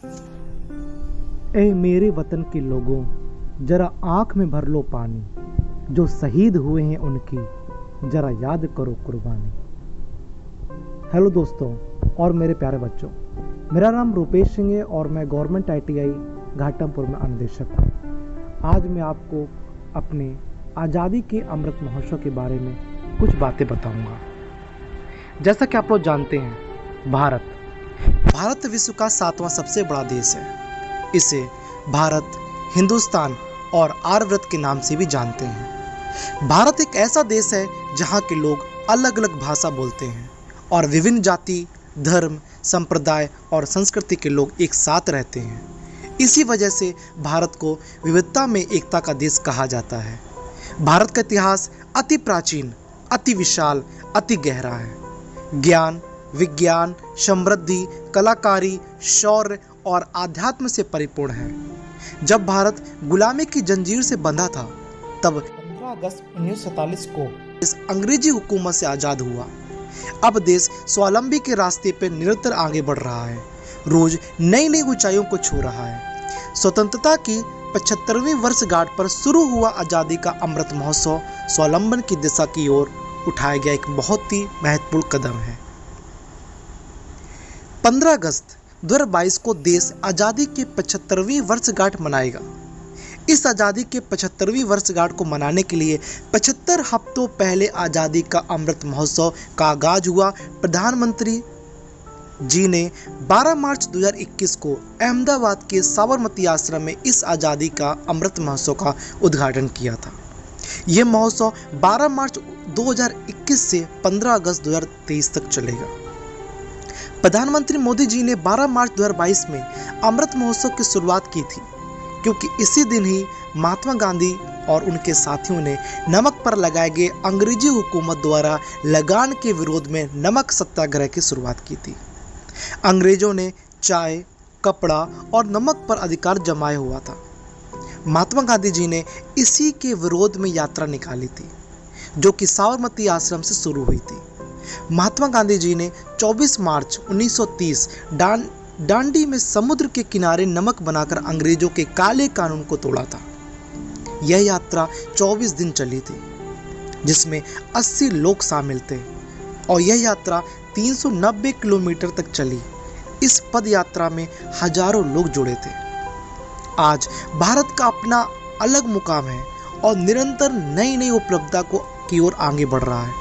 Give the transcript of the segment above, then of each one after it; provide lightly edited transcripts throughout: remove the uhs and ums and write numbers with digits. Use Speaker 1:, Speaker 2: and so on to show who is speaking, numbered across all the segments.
Speaker 1: ए मेरे वतन के लोगों, जरा आंख में भर लो पानी, जो शहीद हुए हैं उनकी जरा याद करो कुर्बानी। हेलो दोस्तों और मेरे प्यारे बच्चों, मेरा नाम रूपेश सिंह है और मैं गवर्नमेंट ITI घाटमपुर में अनुदेशक हूँ। आज मैं आपको अपने आज़ादी के अमृत महोत्सव के बारे में कुछ बातें बताऊंगा। जैसा कि आप लोग जानते हैं, भारत विश्व का 7वां सबसे बड़ा देश है। इसे भारत, हिंदुस्तान और आर्यव्रत के नाम से भी जानते हैं। भारत एक ऐसा देश है जहाँ के लोग अलग अलग भाषा बोलते हैं और विभिन्न जाति, धर्म, संप्रदाय और संस्कृति के लोग एक साथ रहते हैं। इसी वजह से भारत को विविधता में एकता का देश कहा जाता है। भारत का इतिहास अति प्राचीन, अति विशाल, अति गहरा है। ज्ञान, विज्ञान, समृद्धि, कलाकारी, शौर्य और आध्यात्म से परिपूर्ण है। जब भारत गुलामी की जंजीर से बंधा था, तब 15 अगस्त 1947 को इस अंग्रेजी हुकूमत से आज़ाद हुआ। अब देश स्वावलंबी के रास्ते पर निरंतर आगे बढ़ रहा है, रोज नई नई ऊंचाइयों को छू रहा है। स्वतंत्रता की 75वीं वर्षगांठ पर शुरू हुआ आज़ादी का अमृत महोत्सव स्वावलंबन की दिशा की ओर उठाया गया एक बहुत ही महत्वपूर्ण कदम है। 15 अगस्त 2022 को देश आज़ादी की 75वीं वर्षगांठ मनाएगा। इस आज़ादी के 75वीं वर्षगांठ को मनाने के लिए 75 हफ्तों पहले आज़ादी का अमृत महोत्सव का आगाज हुआ। प्रधानमंत्री जी ने 12 मार्च 2021 को अहमदाबाद के साबरमती आश्रम में इस आज़ादी का अमृत महोत्सव का उद्घाटन किया था। यह महोत्सव 12 मार्च 2021 से 15 अगस्त 2023 तक चलेगा। प्रधानमंत्री मोदी जी ने 12 मार्च 2022 में अमृत महोत्सव की शुरुआत की थी, क्योंकि इसी दिन ही महात्मा गांधी और उनके साथियों ने नमक पर लगाए गए अंग्रेजी हुकूमत द्वारा लगान के विरोध में नमक सत्याग्रह की शुरुआत की थी। अंग्रेजों ने चाय, कपड़ा और नमक पर अधिकार जमाया हुआ था। महात्मा गांधी जी ने इसी के विरोध में यात्रा निकाली थी, जो कि साबरमती आश्रम से शुरू हुई थी। महात्मा गांधी जी ने 24 मार्च 1930 डांडी में समुद्र के किनारे नमक बनाकर अंग्रेजों के काले कानून को तोड़ा था। यह यात्रा 24 दिन चली थी, जिसमें 80 लोग शामिल थे और यह यात्रा 390 किलोमीटर तक चली। इस पद यात्रा में हजारों लोग जुड़े थे। आज भारत का अपना अलग मुकाम है और निरंतर नई नई उपलब्धियों की ओर आगे बढ़ रहा है।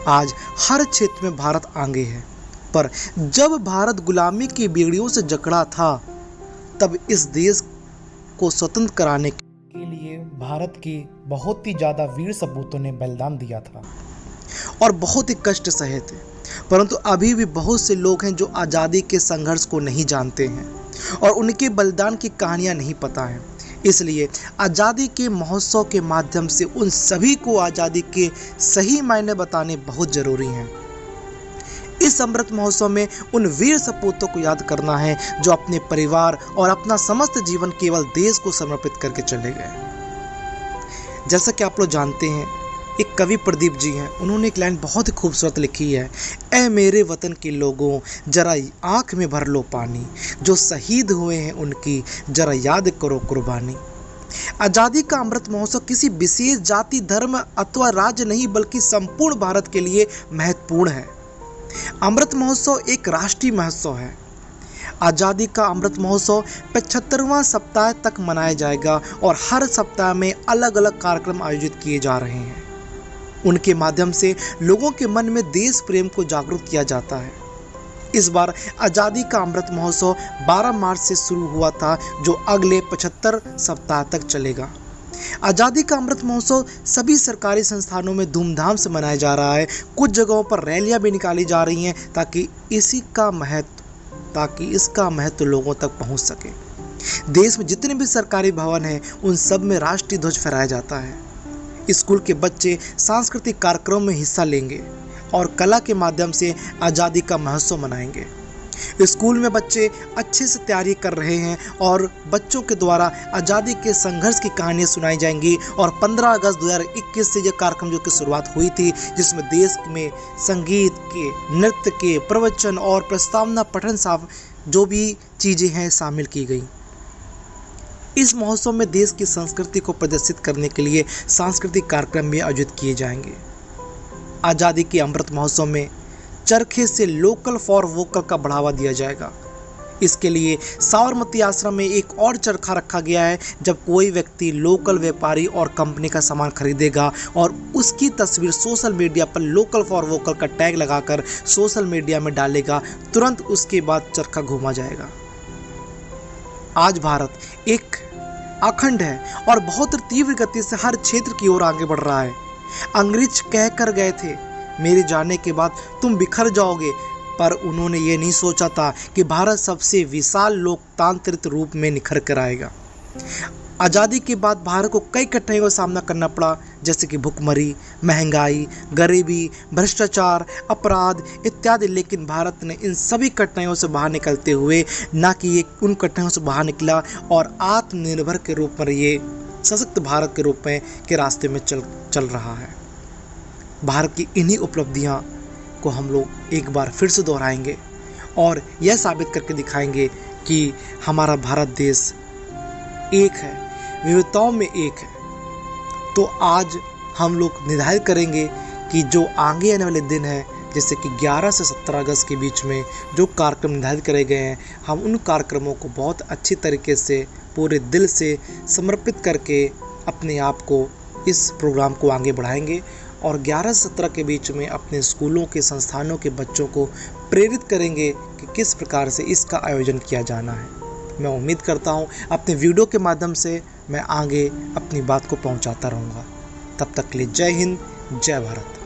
Speaker 1: आज हर क्षेत्र में भारत आगे है, पर जब भारत गुलामी की बेड़ियों से जकड़ा था, तब इस देश को स्वतंत्र कराने के लिए भारत के बहुत ही ज़्यादा वीर सपूतों ने बलिदान दिया था और बहुत ही कष्ट सहे थे। परंतु अभी भी बहुत से लोग हैं जो आज़ादी के संघर्ष को नहीं जानते हैं और उनके बलिदान की कहानियाँ नहीं पता है। इसलिए आज़ादी के महोत्सव के माध्यम से उन सभी को आज़ादी के सही मायने बताने बहुत ज़रूरी हैं। इस अमृत महोत्सव में उन वीर सपूतों को याद करना है जो अपने परिवार और अपना समस्त जीवन केवल देश को समर्पित करके चले गए। जैसा कि आप लोग जानते हैं, एक कवि प्रदीप जी हैं, उन्होंने एक लाइन बहुत ही खूबसूरत लिखी है। ए मेरे वतन के लोगों, जरा आंख में भर लो पानी, जो शहीद हुए हैं उनकी जरा याद करो कुर्बानी। आज़ादी का अमृत महोत्सव किसी विशेष जाति, धर्म अथवा राज्य नहीं, बल्कि संपूर्ण भारत के लिए महत्वपूर्ण है। अमृत महोत्सव एक राष्ट्रीय महोत्सव है। आज़ादी का अमृत महोत्सव 75वां सप्ताह तक मनाया जाएगा और हर सप्ताह में अलग अलग कार्यक्रम आयोजित किए जा रहे हैं। उनके माध्यम से लोगों के मन में देश प्रेम को जागरूक किया जाता है। इस बार आज़ादी का अमृत महोत्सव 12 मार्च से शुरू हुआ था, जो अगले 75 सप्ताह तक चलेगा। आज़ादी का अमृत महोत्सव सभी सरकारी संस्थानों में धूमधाम से मनाया जा रहा है। कुछ जगहों पर रैलियां भी निकाली जा रही हैं ताकि इसका महत्व लोगों तक पहुंच सके। देश में जितने भी सरकारी भवन हैं, उन सब में राष्ट्रीय ध्वज फहराया जाता है। स्कूल के बच्चे सांस्कृतिक कार्यक्रम में हिस्सा लेंगे और कला के माध्यम से आज़ादी का महोत्सव मनाएंगे। स्कूल में बच्चे अच्छे से तैयारी कर रहे हैं और बच्चों के द्वारा आज़ादी के संघर्ष की कहानियाँ सुनाई जाएंगी। और 15 अगस्त 2021 से यह कार्यक्रम जो की शुरुआत हुई थी, जिसमें देश में संगीत के, नृत्य के, प्रवचन और प्रस्तावना पठन जो भी चीज़ें हैं शामिल की गई। इस महोत्सव में देश की संस्कृति को प्रदर्शित करने के लिए सांस्कृतिक कार्यक्रम भी आयोजित किए जाएंगे। आज़ादी के अमृत महोत्सव में चरखे से लोकल फॉर वोकल का बढ़ावा दिया जाएगा। इसके लिए साबरमती आश्रम में एक और चरखा रखा गया है। जब कोई व्यक्ति लोकल व्यापारी और कंपनी का सामान खरीदेगा और उसकी तस्वीर सोशल मीडिया पर लोकल फॉर वोकल का टैग लगाकर सोशल मीडिया में डालेगा, तुरंत उसके बाद चरखा घूमा जाएगा। आज भारत एक अखंड है और बहुत तीव्र गति से हर क्षेत्र की ओर आगे बढ़ रहा है। अंग्रेज कह कर गए थे, मेरे जाने के बाद तुम बिखर जाओगे, पर उन्होंने ये नहीं सोचा था कि भारत सबसे विशाल लोकतांत्रिक रूप में निखर कर आएगा। आज़ादी के बाद भारत को कई कठिनाइयों का सामना करना पड़ा, जैसे कि भुखमरी, महंगाई, गरीबी, भ्रष्टाचार, अपराध इत्यादि। लेकिन भारत ने इन सभी कठिनाइयों से बाहर निकलते हुए न कि ये उन कठिनाइयों से बाहर निकला और आत्मनिर्भर के रूप में ये सशक्त भारत के रूप में के रास्ते में चल रहा है। भारत की इन्हीं उपलब्धियां को हम लोग एक बार फिर से दोहराएंगे और यह साबित करके दिखाएंगे कि हमारा भारत देश एक है, विविधताओं में एक है। तो आज हम लोग निर्धारित करेंगे कि जो आगे आने वाले दिन हैं, जैसे कि 11 से 17 अगस्त के बीच में जो कार्यक्रम निर्धारित करे गए हैं, हम उन कार्यक्रमों को बहुत अच्छी तरीके से पूरे दिल से समर्पित करके अपने आप को इस प्रोग्राम को आगे बढ़ाएंगे और 11 से 17 के बीच में अपने स्कूलों के संस्थानों के बच्चों को प्रेरित करेंगे कि किस प्रकार से इसका आयोजन किया जाना है। मैं उम्मीद करता हूँ अपने वीडियो के माध्यम से मैं आगे अपनी बात को पहुँचाता रहूँगा। तब तक के लिए जय हिंद, जय भारत।